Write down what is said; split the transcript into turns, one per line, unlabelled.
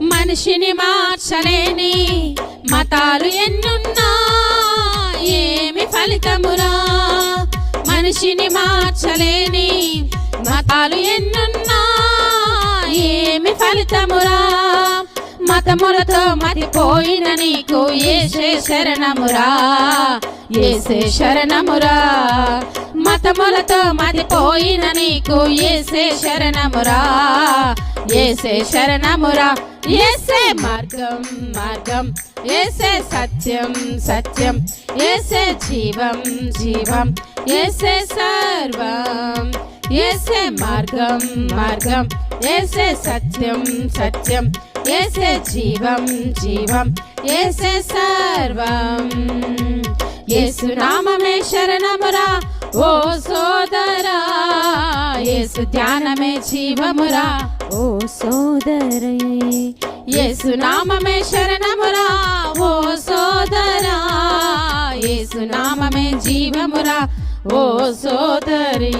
మనిషిని మార్చలేని మతాలు ఎన్నున్నా ఏమి ఫలితమురా. మనిషిని మార్చలేని మతాలు ఎన్నున్నా ఏమి ఫలితమురా. మతములతో మతిపోయిన నీకు యేసే శరణమురా, యేసే శరణమురా. మతములతో మతిపోయిన నీకు యేసే శరణమురా, యేసే శరణమురా. యేసే మార్గం మార్గం, యేసే సత్యం సత్యం, యేసే జీవం జీవం, యేసే సర్వం. యేసే మార్గం మార్గం, యేసే సత్యం సత్యం, యేసే జీవం జీవం, యేసే సర్వం. యేసు నామమే శరణమురా ఓ సోదరా, యేసు ధ్యానమే జీవమురా
ఓ సోదరే.
యేసు నామమే శరణమురా ఓ సోదరా, యేసు నామమే జీవమురా ఓ సోదరీ.